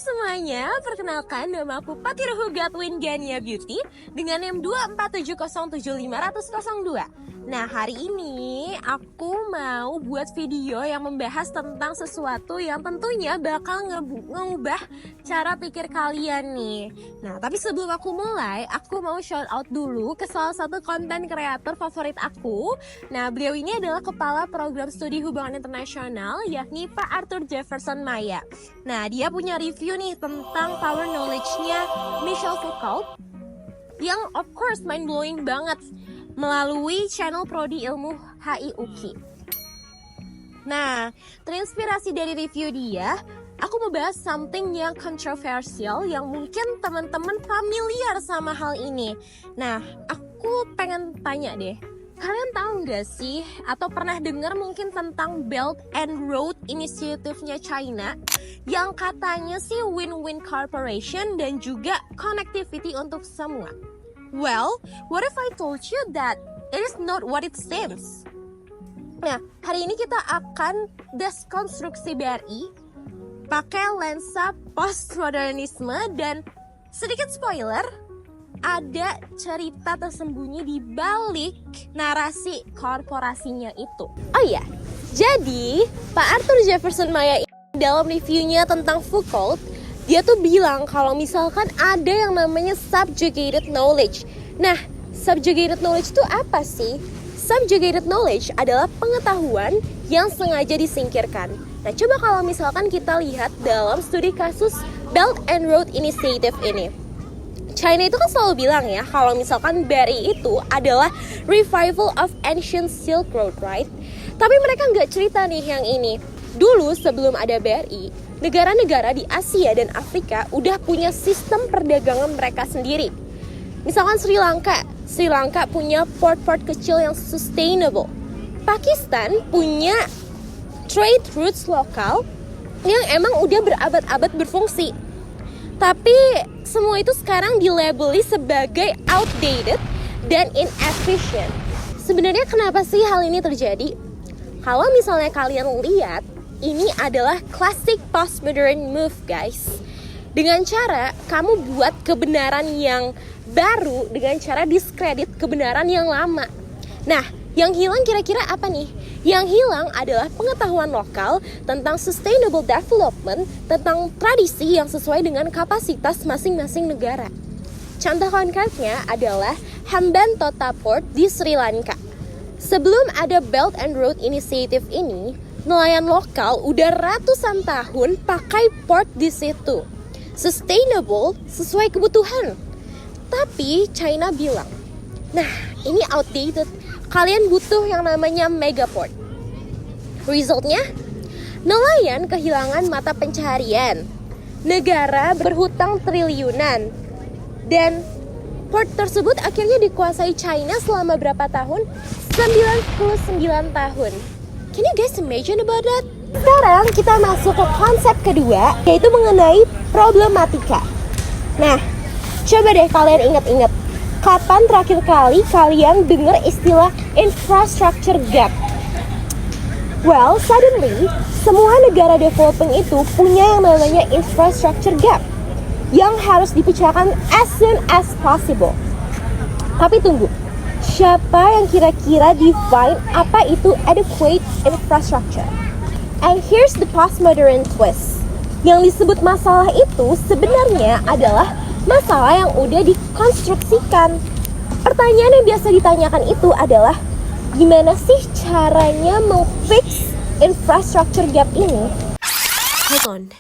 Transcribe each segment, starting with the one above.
semuanya, perkenalkan nama aku Patiruhu Gatwin Gania Beauty dengan NIM 247075002. Nah, hari ini aku mau buat video yang membahas tentang sesuatu yang tentunya bakal ngubah cara pikir kalian nih. Nah, tapi sebelum aku mulai, aku mau shout out dulu ke salah satu konten kreator favorit aku. Nah, beliau ini adalah Kepala Program Studi Hubungan Internasional, yakni Pak Arthur Jefferson Maya. Nah, dia punya review nih tentang power knowledge-nya Michel Foucault yang of course mind-blowing banget melalui channel Prodi Ilmu HI UKI. Nah, terinspirasi dari review dia, aku mau bahas something yang kontroversial yang mungkin teman-teman familiar sama hal ini. Nah, aku pengen tanya deh, kalian tahu nggak sih atau pernah dengar mungkin tentang Belt and Road Initiative-nya China yang katanya sih win-win corporation dan juga connectivity untuk semua? Well, what if I told you that it is not what it seems? Nah, hari ini kita akan deskonstruksi BRI pakai lensa postmodernisme dan sedikit spoiler, ada cerita tersembunyi di balik narasi korporasinya itu. Oh iya, jadi Pak Arthur Jefferson Maya dalam reviewnya tentang Foucault, dia tuh bilang kalau misalkan ada yang namanya subjugated knowledge. Nah, subjugated knowledge itu apa sih? Subjugated knowledge adalah pengetahuan yang sengaja disingkirkan. Nah, coba kalau misalkan kita lihat dalam studi kasus Belt and Road Initiative ini. China itu kan selalu bilang ya, kalau misalkan BRI itu adalah revival of ancient Silk Road, right? Tapi mereka nggak cerita nih yang ini. Dulu sebelum ada BRI, negara-negara di Asia dan Afrika udah punya sistem perdagangan mereka sendiri. Misalkan Sri Lanka punya port-port kecil yang sustainable. Pakistan punya trade routes lokal yang emang udah berabad-abad berfungsi. Tapi semua itu sekarang dilabeli sebagai outdated dan inefficient. Sebenarnya kenapa sih hal ini terjadi? Kalau misalnya kalian lihat, ini adalah classic postmodern move, guys. Dengan cara kamu buat kebenaran yang baru dengan cara diskredit kebenaran yang lama. Nah, yang hilang kira-kira apa nih? Yang hilang adalah pengetahuan lokal tentang sustainable development, tentang tradisi yang sesuai dengan kapasitas masing-masing negara. Contoh konkretnya adalah Hambantota Port di Sri Lanka. Sebelum ada Belt and Road Initiative ini, nelayan lokal udah ratusan tahun pakai port di situ. Sustainable sesuai kebutuhan. Tapi China bilang, nah ini outdated. Kalian butuh yang namanya megaport. Resultnya, nelayan kehilangan mata pencaharian. Negara berhutang triliunan. Dan port tersebut akhirnya dikuasai China selama berapa tahun? 99 tahun. Can you guys imagine about that? Sekarang kita masuk ke konsep kedua, yaitu mengenai problematika. Nah, coba deh kalian ingat-ingat, kapan terakhir kali kalian dengar istilah infrastructure gap? Well, suddenly, semua negara developing itu punya yang namanya infrastructure gap yang harus dipecahkan as soon as possible. Tapi tunggu, siapa yang kira-kira define apa itu adequate infrastructure? And here's the postmodern twist. Yang disebut masalah itu sebenarnya adalah masalah yang udah dikonstruksikan. Pertanyaan yang biasa ditanyakan itu adalah, gimana sih caranya memfix infrastructure gap ini? Hold on,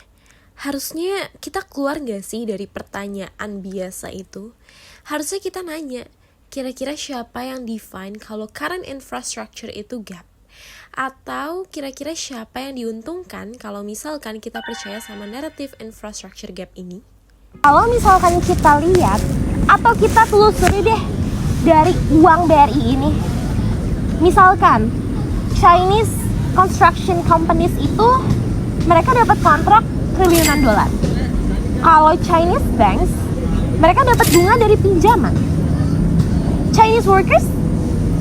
harusnya kita keluar gak sih dari pertanyaan biasa itu? Harusnya kita nanya, kira-kira siapa yang define kalau current infrastructure itu gap? Atau kira-kira siapa yang diuntungkan kalau misalkan kita percaya sama narrative infrastructure gap ini? Kalau misalkan kita lihat atau kita telusuri deh dari uang BRI ini, misalkan Chinese construction companies itu mereka dapat kontrak triliunan dolar. Kalau Chinese banks mereka dapat bunga dari pinjaman. Chinese workers,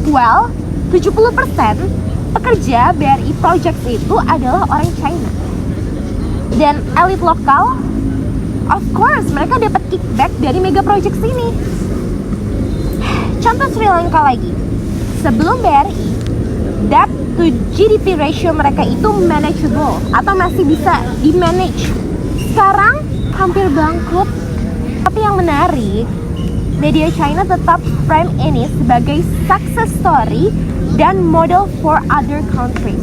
well, 70% pekerja BRI Projects itu adalah orang China. Dan elit lokal of course mereka dapat kickback dari mega project ini. Contoh Sri Lanka lagi. Sebelum BRI, debt to GDP ratio mereka itu manageable atau masih bisa di-manage. Sekarang hampir bangkrut. Tapi yang menarik, media China tetap frame ini sebagai success story dan model for other countries.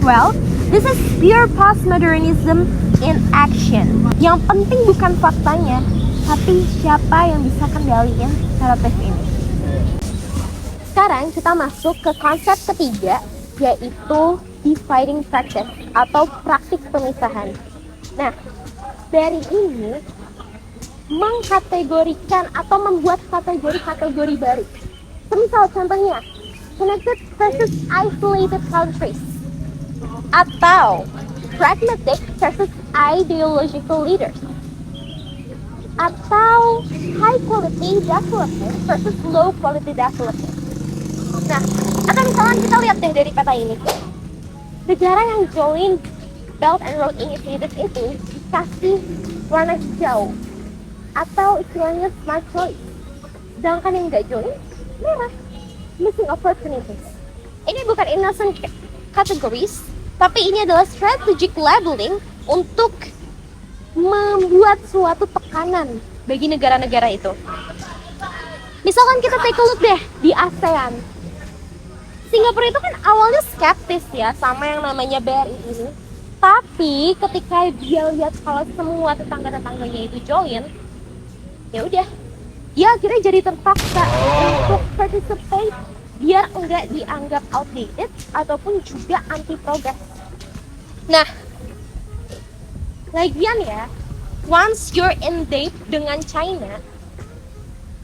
Well, this is pure postmodernism in action. Yang penting bukan faktanya, tapi siapa yang bisa kendaliin naratif ini. Sekarang kita masuk ke konsep ketiga, yaitu dividing practice atau praktik pemisahan. Nah, dari ini mengkategorikan atau membuat kategori-kategori baru. Semisal contohnya, connected versus isolated countries, atau pragmatic versus ideological leaders, atau high quality development versus low quality development. Nah, atau misalnya kita lihat deh dari peta ini, negara yang join Belt and Road Initiative itu dikasih warna hijau atau istilahnya smart choice, sedangkan yang nggak join merah, missing opportunities. Ini bukan innocent categories, tapi ini adalah strategic labeling untuk membuat suatu tekanan bagi negara-negara itu. Misalkan kita take a look deh di ASEAN. Singapura itu kan awalnya skeptis ya sama yang namanya BRI ini. Tapi ketika dia lihat kalau semua tetangga-tetangganya itu join, ya udah, dia akhirnya jadi terpaksa untuk participate biar enggak dianggap outdated ataupun juga anti progress. Nah, lagian ya, once you're in date dengan China,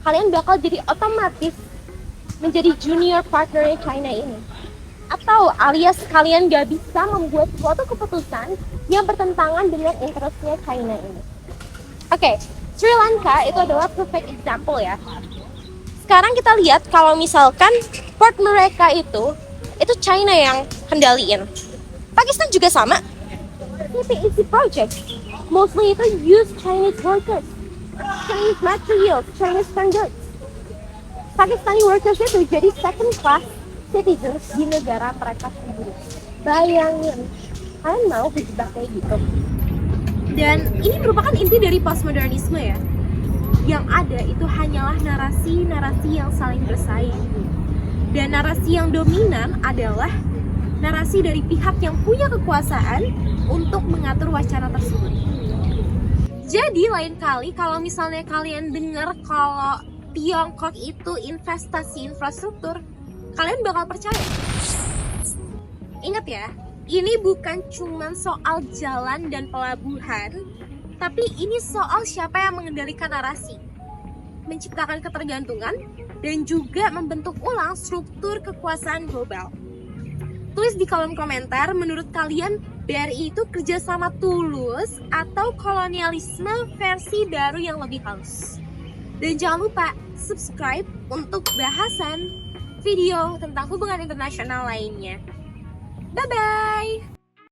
kalian bakal jadi otomatis menjadi junior partnernya China ini. Atau alias kalian gak bisa membuat suatu keputusan yang bertentangan dengan interestnya China ini. Oke, Sri Lanka itu adalah perfect example ya. Sekarang kita lihat kalau misalkan port mereka itu China yang kendaliin. Pakistan juga sama. CPEC project mostly itu use Chinese workers, Chinese materials, Chinese standards. Pakistani workers itu jadi second class citizens di negara mereka sendiri. Bayangin, kalian mau dijebak kayak gitu? Dan ini merupakan inti dari postmodernisme ya. Yang ada itu hanyalah narasi-narasi yang saling bersaing. Dan narasi yang dominan adalah narasi dari pihak yang punya kekuasaan untuk mengatur wacana tersebut. Jadi lain kali kalau misalnya kalian dengar kalau Tiongkok itu investasi infrastruktur, kalian bakal percaya. Ingat ya, ini bukan cuma soal jalan dan pelabuhan, tapi ini soal siapa yang mengendalikan narasi, menciptakan ketergantungan, dan juga membentuk ulang struktur kekuasaan global. Tulis di kolom komentar, menurut kalian BRI itu kerjasama tulus atau kolonialisme versi baru yang lebih halus. Dan jangan lupa subscribe untuk bahasan video tentang hubungan internasional lainnya. Bye-bye!